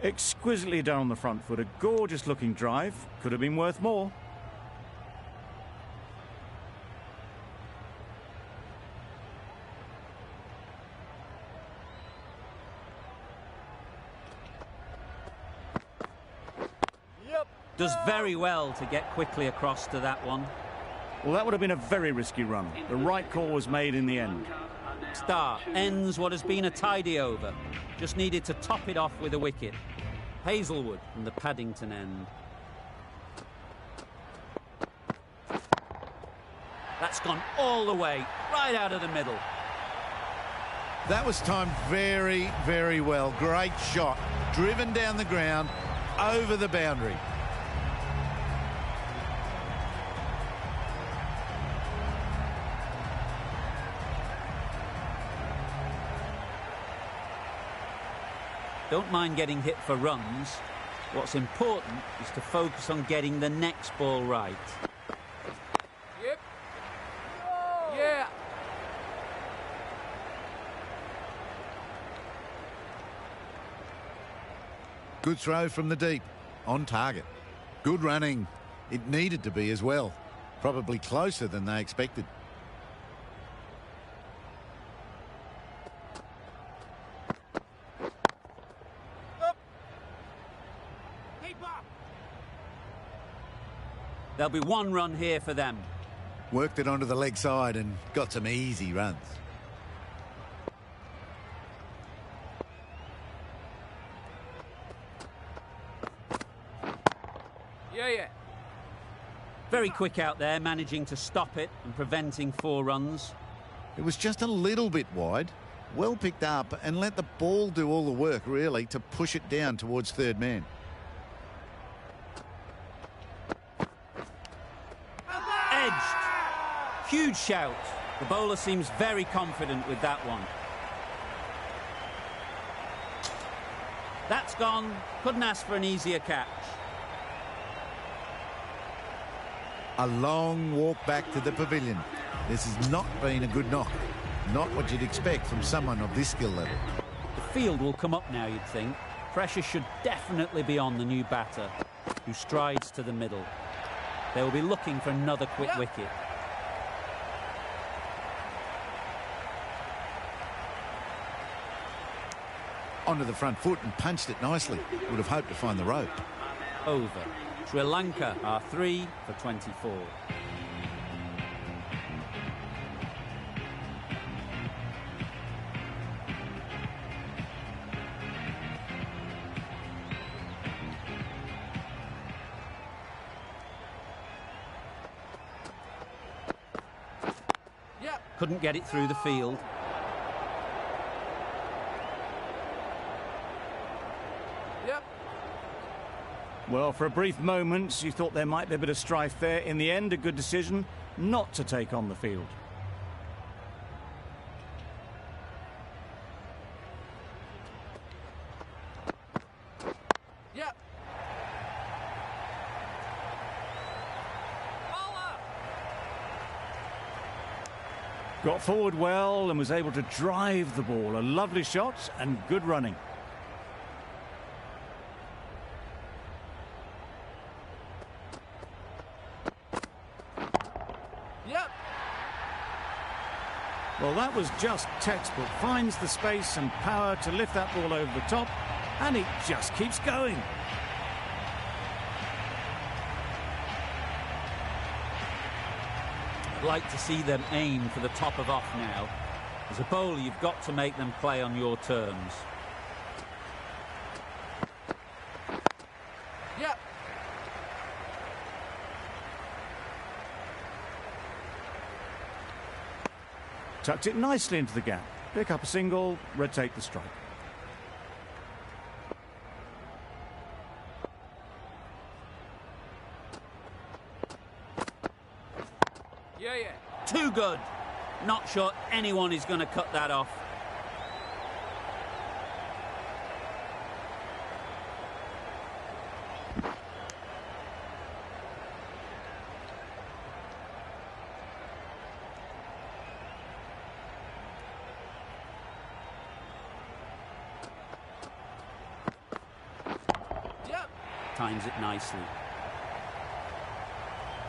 Exquisitely done on the front foot. A gorgeous looking drive. Could have been worth more. Does very well to get quickly across to that one. Well, that would have been a very risky run. The right call was made in the end. Start ends what has been a tidy over. Just needed to top it off with a wicket. Hazelwood from the Paddington end. That's gone all the way, right out of the middle. That was timed very, very well. Great shot. Driven down the ground, over the boundary. Don't mind getting hit for runs. What's important is to focus on getting the next ball right. Yep. Yeah. Good throw from the deep. On target. Good running. It needed to be as well. Probably closer than they expected. There'll be one run here for them. Worked it onto the leg side and got some easy runs. Yeah. Very quick out there, managing to stop it and preventing 4 runs. It was just a little bit wide. Well picked up and let the ball do all the work, really, to push it down towards third man. Edged. Huge shout. The bowler seems very confident with that one. That's gone. Couldn't ask for an easier catch. A long walk back to the pavilion. This has not been a good knock. Not what you'd expect from someone of this skill level. The field will come up now, you'd think. Pressure should definitely be on the new batter, who strides to the middle. They will be looking for another quick wicket. Onto the front foot and punched it nicely. Would have hoped to find the rope. Over. Sri Lanka are 3 for 24. Couldn't get it through the field. Well, for a brief moment, you thought there might be a bit of strife there. In the end, a good decision not to take on the field. Got forward well and was able to drive the ball. A lovely shot and good running. Well, that was just textbook. Finds the space and power to lift that ball over the top, and it just keeps going. I'd like to see them aim for the top of off now. As a bowler, you've got to make them play on your terms. Tucked it nicely into the gap. Pick up a single, rotate the strike. Too good. Not sure anyone is going to cut that off. times it nicely.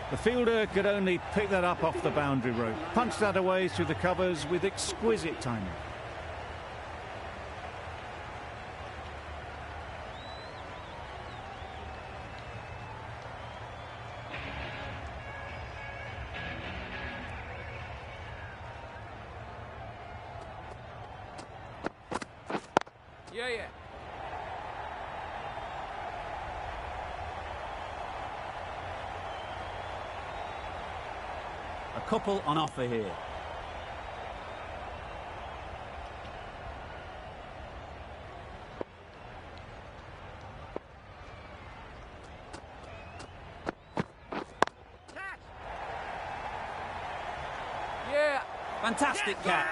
The fielder could only pick that up off the boundary rope. Punched that away through the covers with exquisite timing. Yeah, yeah. A couple on offer here. Yeah. Fantastic catch.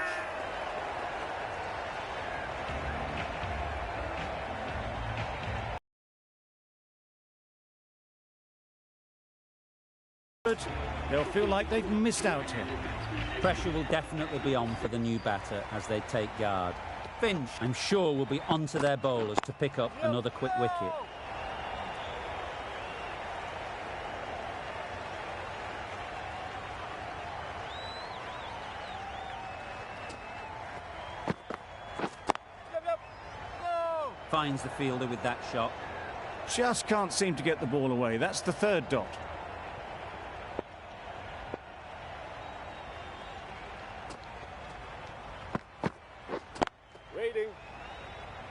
They'll feel like they've missed out here. Pressure will definitely be on for the new batter as they take guard. Finch, I'm sure, will be onto their bowlers to pick up another quick wicket. Finds the fielder with that shot. Just can't seem to get the ball away. That's the third dot.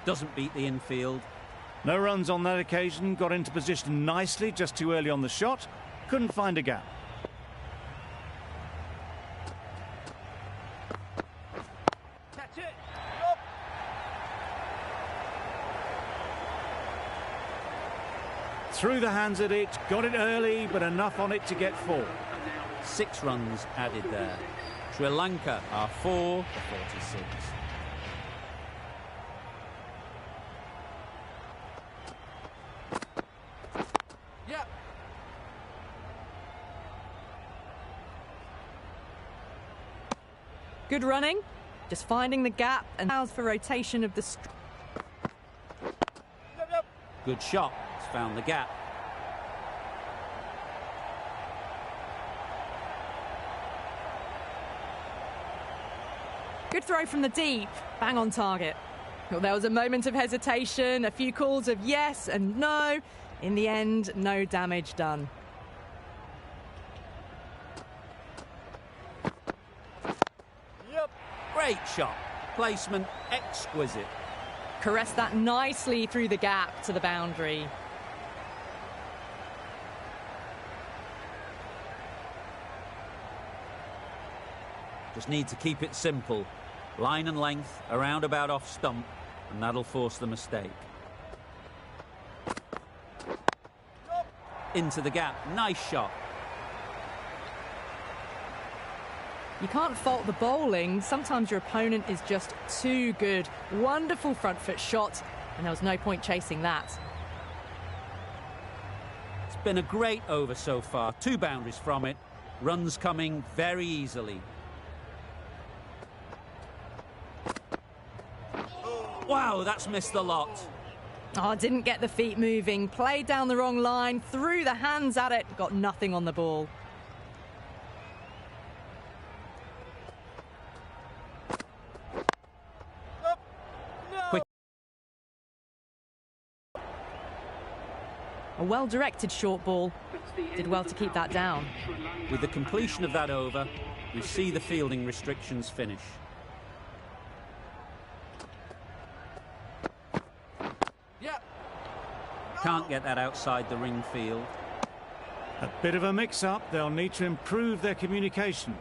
Doesn't beat the infield. No runs on that occasion. Got into position nicely, just too early on the shot. Couldn't find a gap. Catch it. Through the hands at it. Got it early, but enough on it to get 4. 6 runs added there. Sri Lanka are 4 for 46. Good running, just finding the gap and allows for rotation of the Good shot, it's found the gap. Good throw from the deep, bang on target. Well, there was a moment of hesitation, a few calls of yes and no. In the end, no damage done. Great shot. Placement exquisite. Caressed that nicely through the gap to the boundary. Just need to keep it simple. Line and length, around about off stump, and that'll force the mistake. Into the gap. Nice shot. You can't fault the bowling. Sometimes your opponent is just too good. Wonderful front foot shot, and there was no point chasing that. It's been a great over so far. 2 boundaries from it. Runs coming very easily. Wow, that's missed the lot. Oh, didn't get the feet moving. Played down the wrong line, threw the hands at it, got nothing on the ball. A well-directed short ball. Did well to keep that down. With the completion of that over, we see the fielding restrictions finish. Can't get that outside the ring field. A bit of a mix-up. They'll need to improve their communication.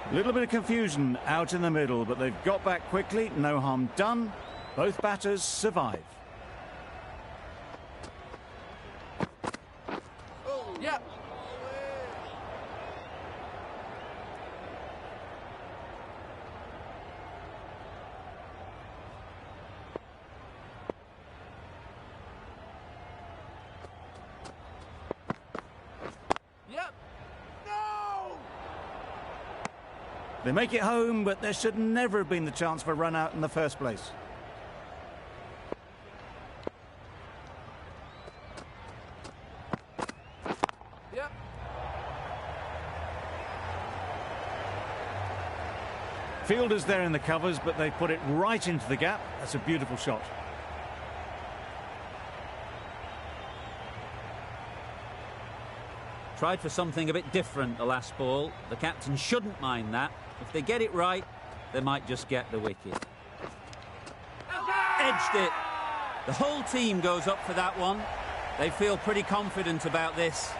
A little bit of confusion out in the middle, but they've got back quickly. No harm done. Both batters survive. They make it home, but there should never have been the chance for a run out in the first place. Yep. Fielders there in the covers, but they put it right into the gap. That's a beautiful shot. Tried for something a bit different the last ball. The captain shouldn't mind that. If they get it right, they might just get the wicket. Edged it. The whole team goes up for that one. They feel pretty confident about this.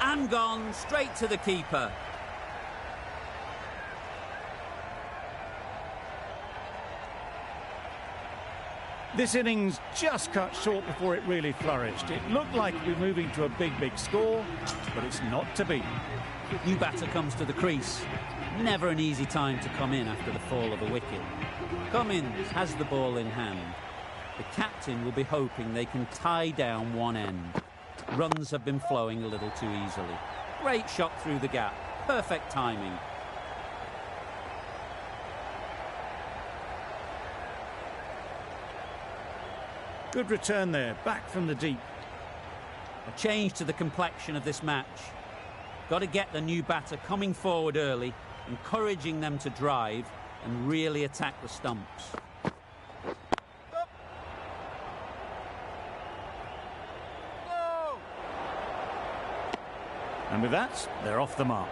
And gone straight to the keeper. This innings just cut short before it really flourished. It looked like we were moving to a big score, but it's not to be. New batter comes to the crease. Never an easy time to come in after the fall of a wicket. Cummins has the ball in hand. The captain will be hoping they can tie down one end. Runs have been flowing a little too easily. Great shot through the gap. Perfect timing. Good return there, back from the deep. A change to the complexion of this match. Got to get the new batter coming forward early, encouraging them to drive and really attack the stumps. And with that, they're off the mark.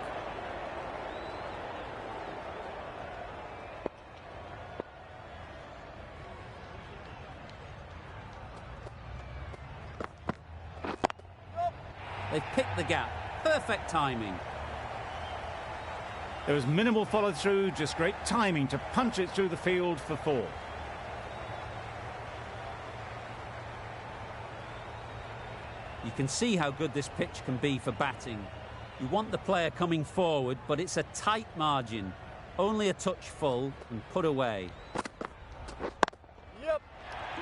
They've picked the gap. Perfect timing. There was minimal follow-through, just great timing to punch it through the field for 4. You can see how good this pitch can be for batting. You want the player coming forward, but it's a tight margin. Only a touch full and put away. Yep.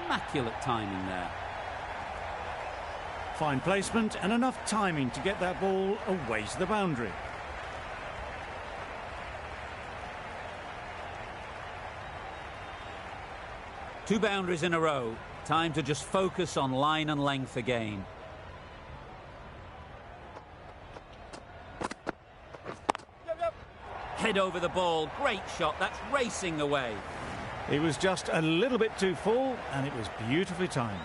Immaculate timing there. Fine placement and enough timing to get that ball away to the boundary. Two boundaries in a row. Time to just focus on line and length again. Head over the ball. Great shot. That's racing away. It was just a little bit too full and it was beautifully timed.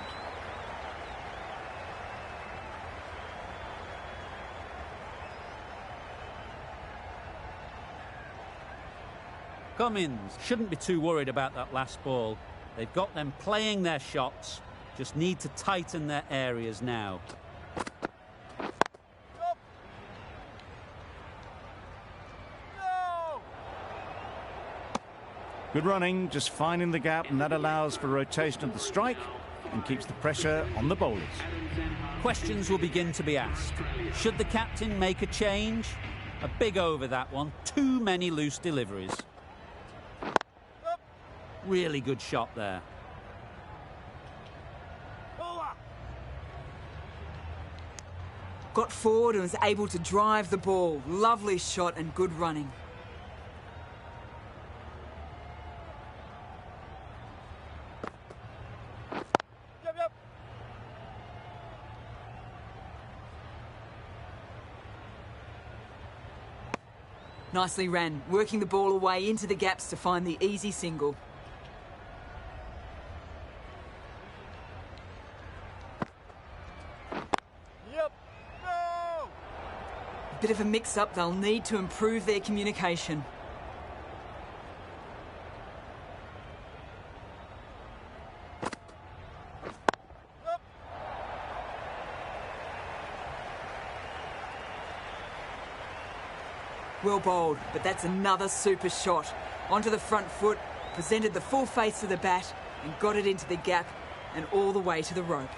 Cummins shouldn't be too worried about that last ball. They've got them playing their shots. Just need to tighten their areas now. Good running, just finding the gap, and that allows for rotation of the strike and keeps the pressure on the bowlers. Questions will begin to be asked. Should the captain make a change? A big over that one. Too many loose deliveries. Really good shot there. Got forward and was able to drive the ball. Lovely shot and good running. Yep. Nicely ran, working the ball away into the gaps to find the easy single. Bit of a mix-up, they'll need to improve their communication. Well bowled, but that's another super shot. Onto the front foot, presented the full face of the bat and got it into the gap and all the way to the rope.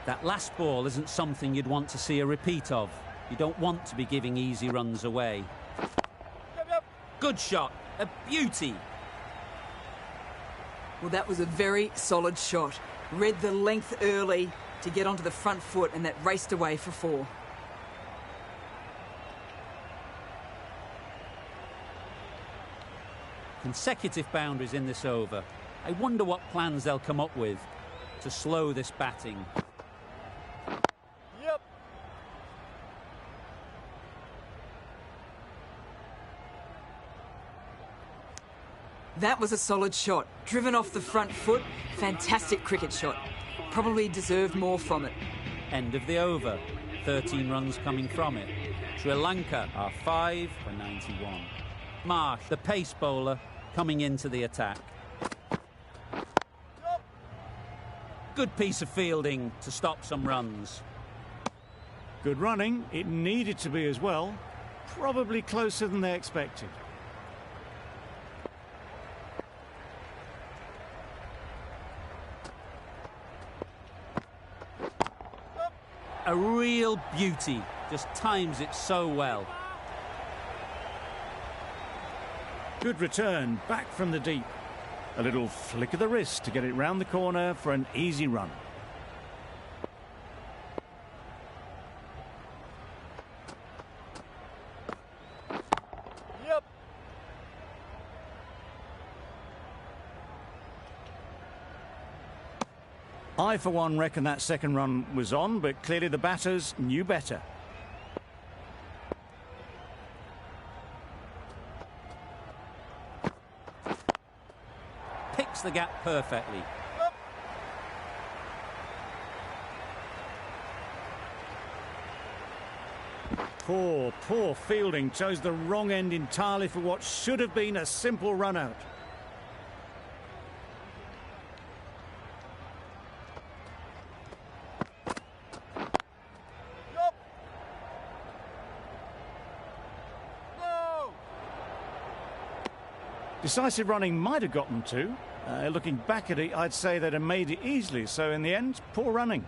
That last ball isn't something you'd want to see a repeat of. You don't want to be giving easy runs away. Good shot. A beauty. Well, that was a very solid shot. Read the length early to get onto the front foot and that raced away for 4. Consecutive boundaries in this over. I wonder what plans they'll come up with to slow this batting. Yep. That was a solid shot. Driven off the front foot. Fantastic cricket shot. Probably deserved more from it. End of the over. 13 runs coming from it. Sri Lanka are 5 for 91. Marsh, the pace bowler, coming into the attack. Good piece of fielding to stop some runs. Good running. It needed to be as well. Probably closer than they expected. A real beauty. Just times it so well. Good return, back from the deep. A little flick of the wrist to get it round the corner for an easy run. Yep. I, for one, reckon that second run was on, but clearly the batters knew better. Picks the gap perfectly. Poor fielding. Chose the wrong end entirely for what should have been a simple run out. Yep. No. Decisive running might have got them to. Looking back at it, I'd say they'd have made it easily. So in the end, poor running.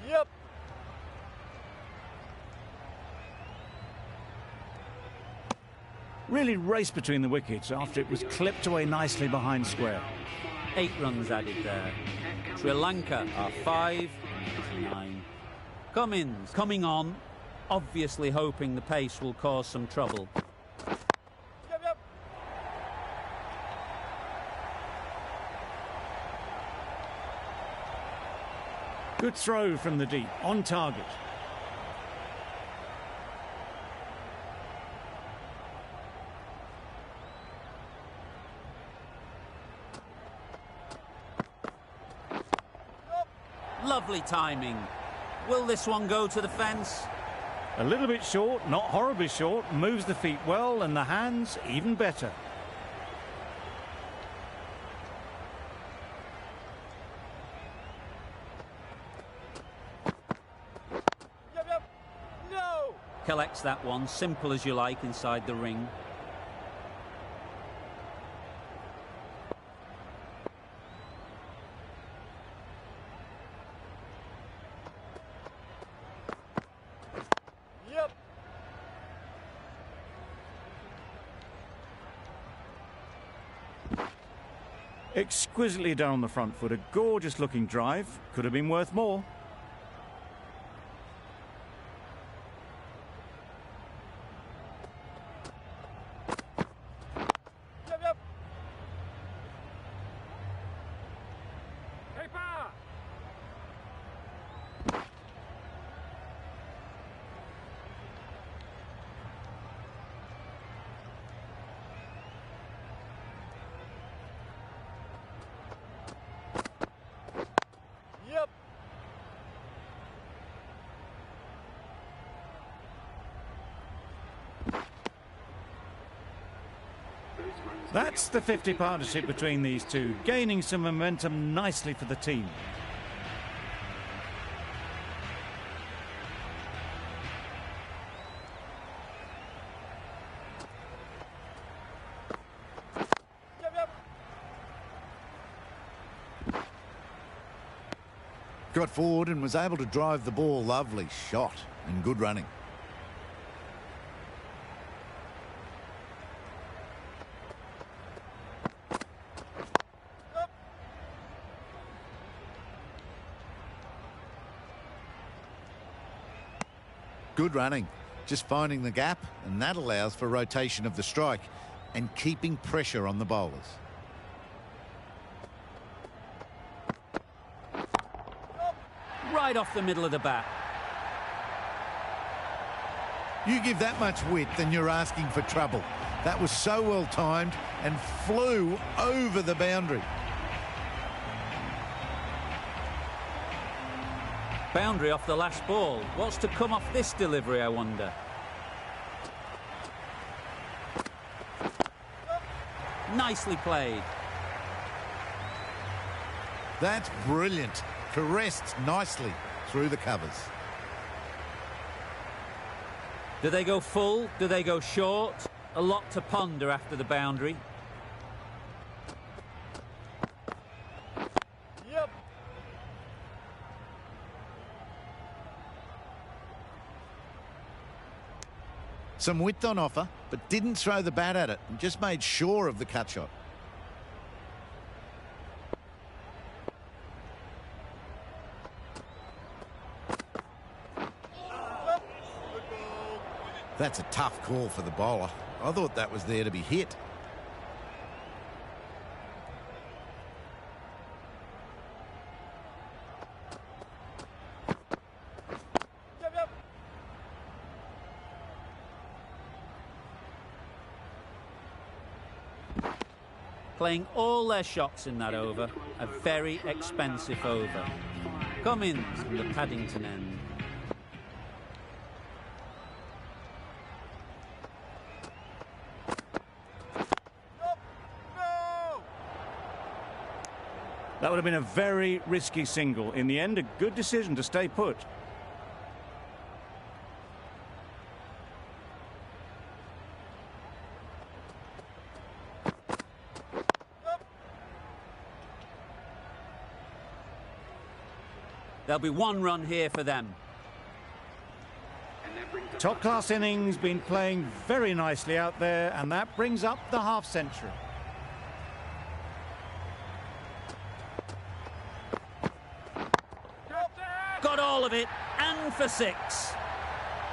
Yep. Really raced between the wickets after it was clipped away nicely behind square. 8 runs added there. Sri Lanka are 5 for 99. Cummins coming on, obviously hoping the pace will cause some trouble. Yep. Good throw from the deep, on target. Lovely timing. Will this one go to the fence? A little bit short, not horribly short. Moves the feet well and the hands even better. Yep. No. Collects that one, simple as you like, inside the ring. Yep. Exquisitely done on the front foot. A gorgeous looking drive. Could have been worth more. Yep. Paper. Yep. That's the 50 partnership between these two, gaining some momentum nicely for the team. Yep. Got forward and was able to drive the ball. Lovely shot and good running. Good running, just finding the gap, and that allows for rotation of the strike and keeping pressure on the bowlers. Right off the middle of the bat. You give that much width and you're asking for trouble. That was so well timed and flew over the boundary. Boundary off the last ball. What's to come off this delivery, I wonder? Nicely played. That's brilliant. Caressed nicely through the covers. Do they go full? Do they go short? A lot to ponder after the boundary. Yep. Some width on offer, but didn't throw the bat at it and just made sure of the cut shot. That's a tough call for the bowler. I thought that was there to be hit. Yep, yep. Playing all their shots in that over. A very expensive over. Cummins from the Paddington end. That would have been a very risky single. In the end, a good decision to stay put. There'll be one run here for them. Top-class innings, been playing very nicely out there, and that brings up the half-century. Got all of it, and for 6.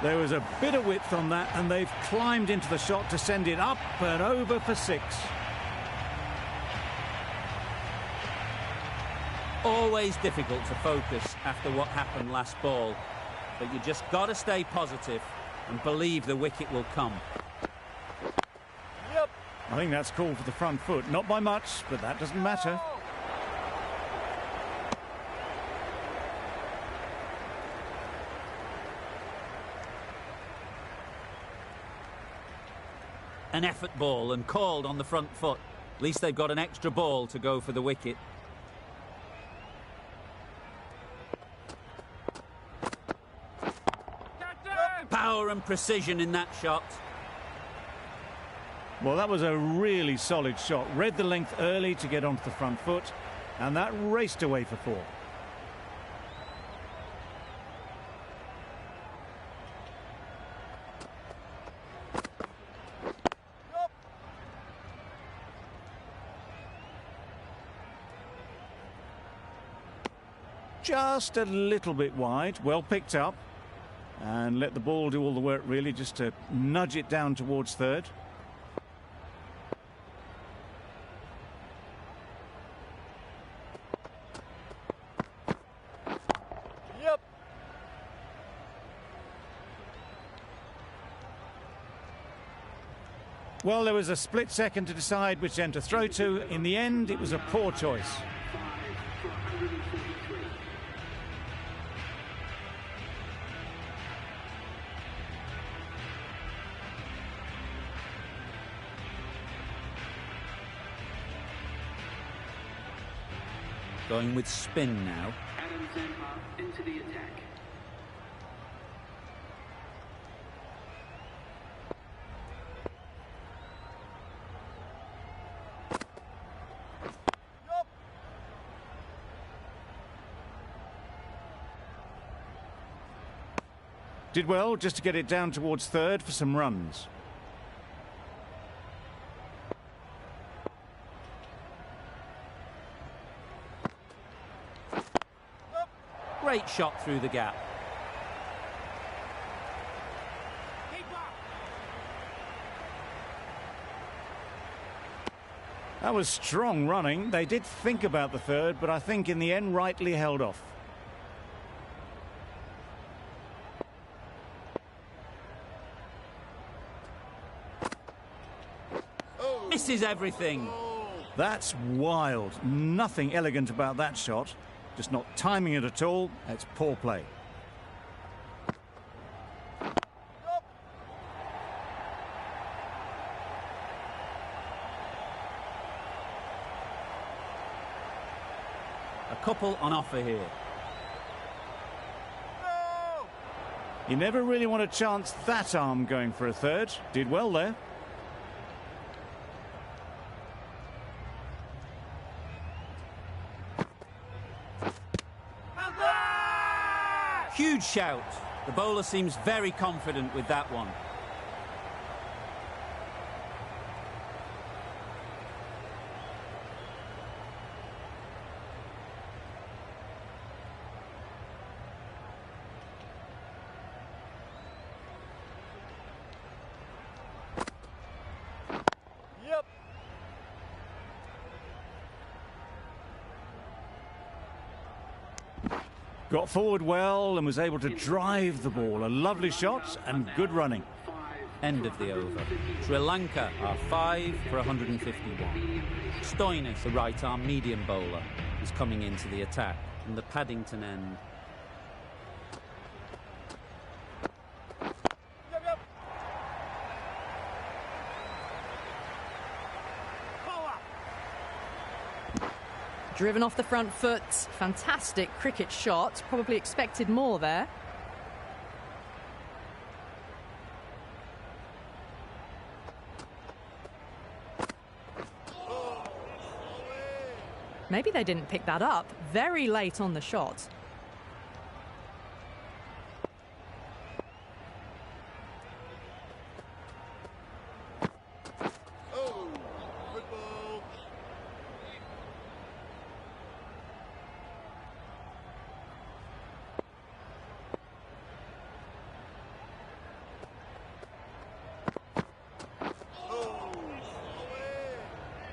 There was a bit of width on that, and they've climbed into the shot to send it up and over for 6. Always difficult to focus after what happened last ball, but you just got to stay positive and believe the wicket will come. Yep. I think that's called for the front foot. Not by much, but that doesn't matter. An effort ball and called on the front foot. At least they've got an extra ball to go for the wicket. Power and precision in that shot. Well, that was a really solid shot. Read the length early to get onto the front foot, and that raced away for 4. Just a little bit wide, well picked up, and let the ball do all the work really, just to nudge it down towards third. Yep. Well, there was a split second to decide which end to throw to. In the end, it was a poor choice. Going with spin now. Into the attack. Yep. Did well just to get it down towards third for some runs. Great shot through the gap. That was strong running. They did think about the third, but I think in the end rightly held off. Misses everything. That's wild. Nothing elegant about that shot. Just not timing it at all. It's poor play. A couple on offer here. You never really want to chance that arm going for a third. Did well there. Huge shout. The bowler seems very confident with that one. Yep. Got forward well and was able to drive the ball. A lovely shot and good running. End of the over. Sri Lanka are 5 for 151. Stoinis, the right-arm medium bowler, is coming into the attack from the Paddington end. Yep, yep. Driven off the front foot. Fantastic cricket shot. Probably expected more there. Maybe they didn't pick that up. Very late on the shot.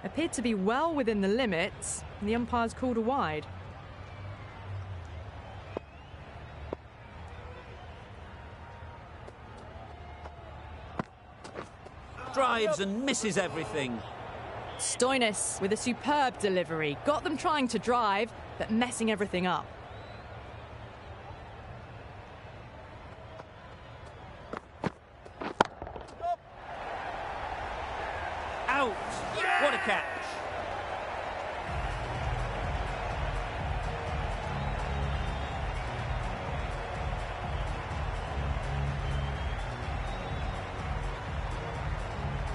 Appeared to be well within the limits. The umpire's called a wide. Drives and misses everything. Stoinis with a superb delivery. Got them trying to drive, but messing everything up. Out! What a catch!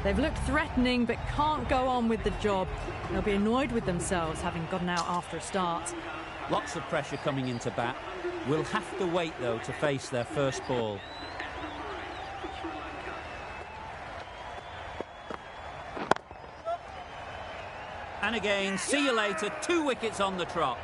They've looked threatening, but can't go on with the job. They'll be annoyed with themselves, having gotten out after a start. Lots of pressure coming into bat. Will have to wait, though, to face their first ball. And again, see you later, 2 wickets on the trot.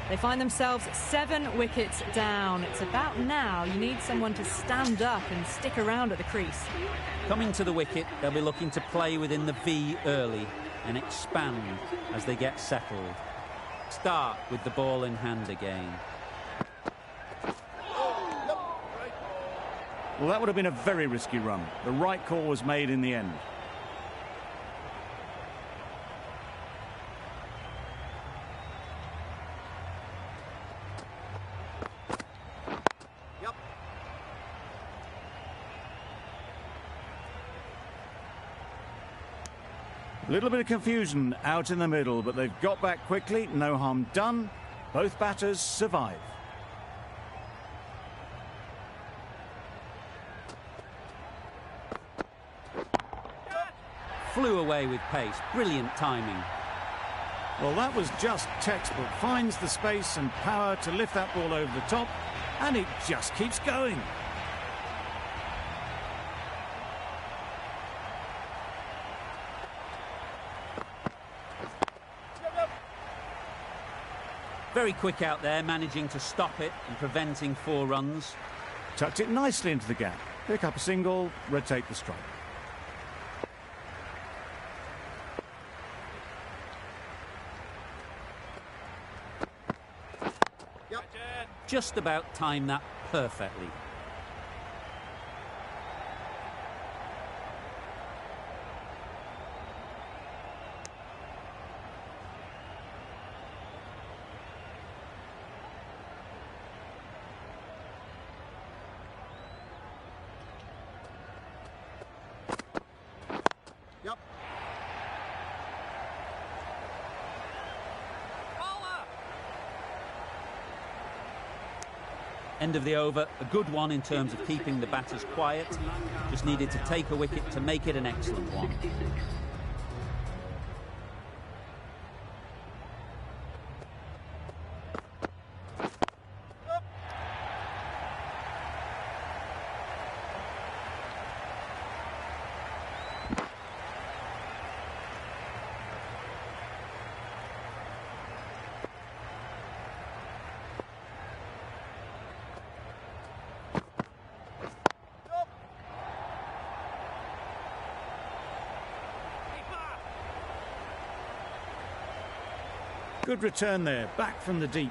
They find themselves 7 wickets down. It's about now. You need someone to stand up and stick around at the crease. Coming to the wicket, they'll be looking to play within the V early and expand as they get settled. Start with the ball in hand again. Well, that would have been a very risky run. The right call was made in the end. A little bit of confusion out in the middle, but they've got back quickly. No harm done. Both batters survive. Flew away with pace. Brilliant timing. Well, that was just textbook. Finds the space and power to lift that ball over the top, and it just keeps going. Very quick out there, managing to stop it and preventing 4 runs. Tucked it nicely into the gap. Pick up a single, rotate the strike. Just about timed that perfectly. End of the over, a good one in terms of keeping the batters quiet. Just needed to take a wicket to make it an excellent one. Good return there, back from the deep.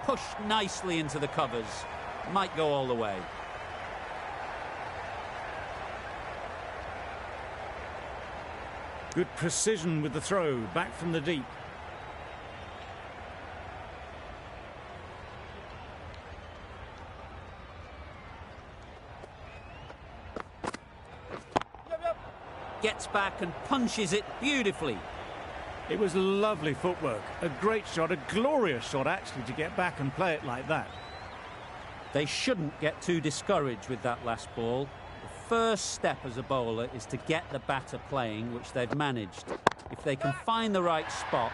Pushed nicely into the covers. Might go all the way. Good precision with the throw, back from the deep. Gets back and punches it beautifully. It was lovely footwork. A great shot, a glorious shot actually, to get back and play it like that. They shouldn't get too discouraged with that last ball. The first step as a bowler is to get the batter playing, which they've managed. If they can find the right spot,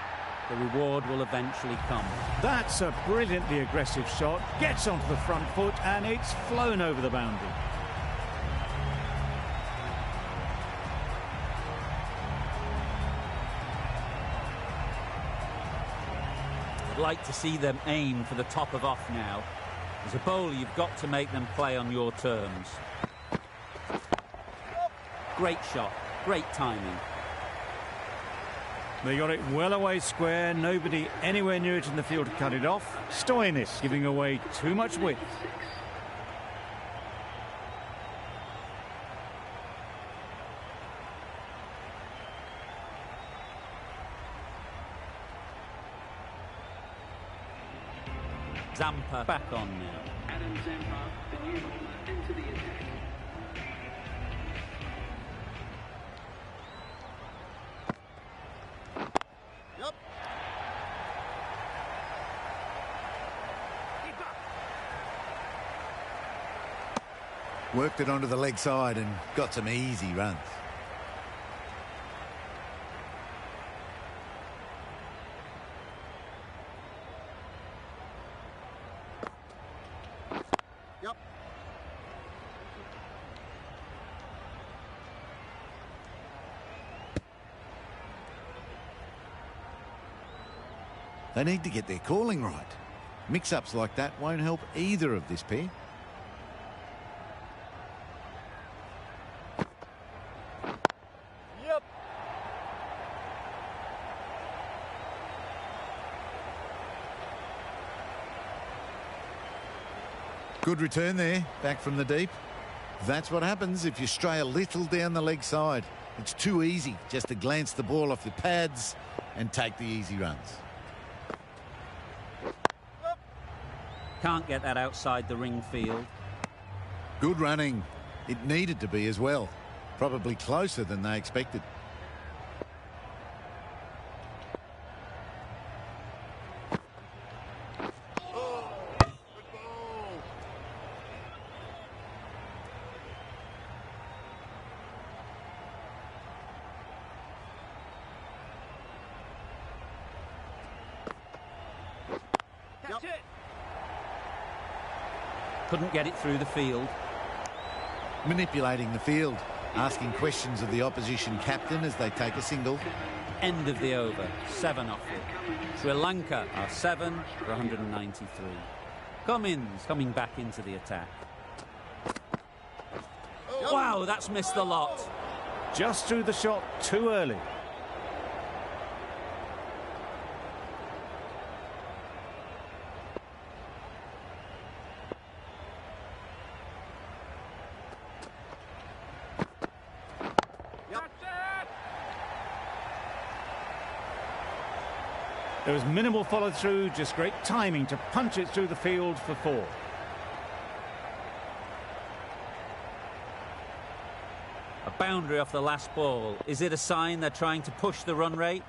the reward will eventually come. That's a brilliantly aggressive shot. Gets onto the front foot and it's flown over the boundary. I'd like to see them aim for the top of off now. As a bowler, you've got to make them play on your terms. Great shot, great timing. They got it well away square, nobody anywhere near it in the field to cut it off. Stoinis giving away too much width. Zampa back on now. Adam Zampa, the new bowler, into the attack. Worked it onto the leg side and got some easy runs. They need to get their calling right. Mix-ups like that won't help either of this pair. Yep. Good return there, back from the deep. That's what happens if you stray a little down the leg side. It's too easy just to glance the ball off your pads and take the easy runs. Can't get that outside the ring field. Good running. It needed to be as well. Probably closer than they expected. That's it. Couldn't get it through the field. Manipulating the field, asking questions of the opposition captain as they take a single. End of the over, 7 off it. Sri Lanka are 7 for 193. Cummins coming back into the attack. Wow, that's missed the lot. Just threw the shot too early. There was minimal follow-through, just great timing to punch it through the field for 4. A boundary off the last ball. Is it a sign they're trying to push the run rate?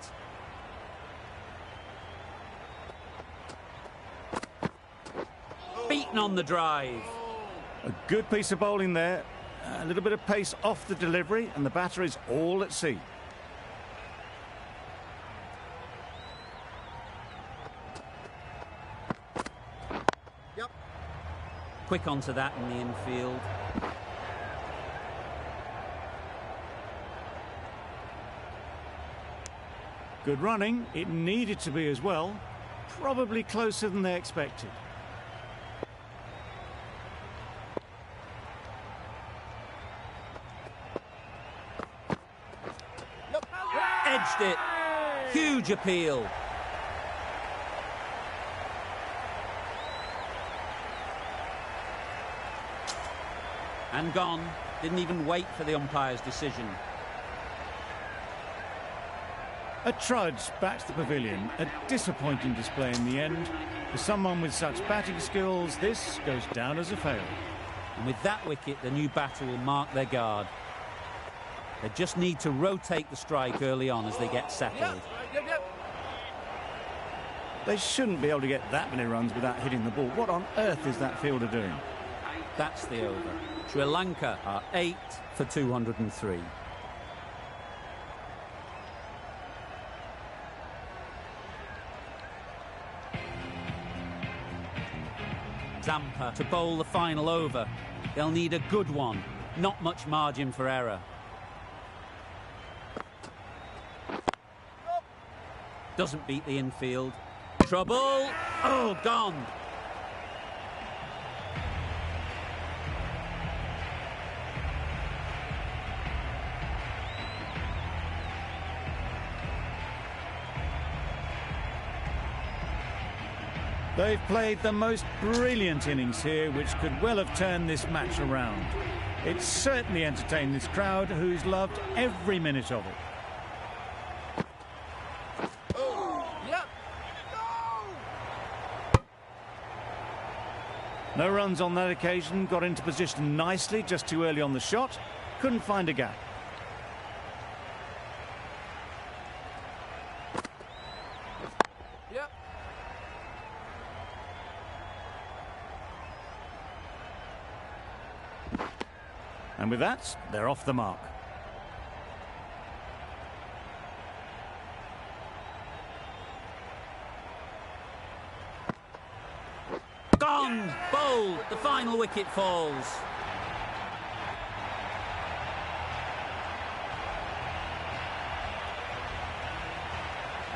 Beaten on the drive. A good piece of bowling there. A little bit of pace off the delivery, and the batter is all at sea. Quick onto that in the infield. Good running. It needed to be as well. Probably closer than they expected. Edged it. Huge appeal. And gone. Didn't even wait for the umpire's decision. A trudge back to the pavilion. A disappointing display in the end. For someone with such batting skills, this goes down as a fail. And with that wicket, the new batter will mark their guard. They just need to rotate the strike early on as they get settled. They shouldn't be able to get that many runs without hitting the ball. What on earth is that fielder doing? That's the over. Sri Lanka are 8 for 203. Zampa to bowl the final over. They'll need a good one. Not much margin for error. Doesn't beat the infield. Trouble. Oh, gone. They've played the most brilliant innings here, which could well have turned this match around. It certainly entertained this crowd, who's loved every minute of it. No runs on that occasion, got into position nicely, just too early on the shot, couldn't find a gap. And with that, they're off the mark. Gone! Bowled! The final wicket falls.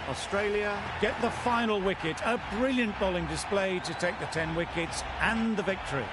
Australia get the final wicket. A brilliant bowling display to take the 10 wickets and the victory.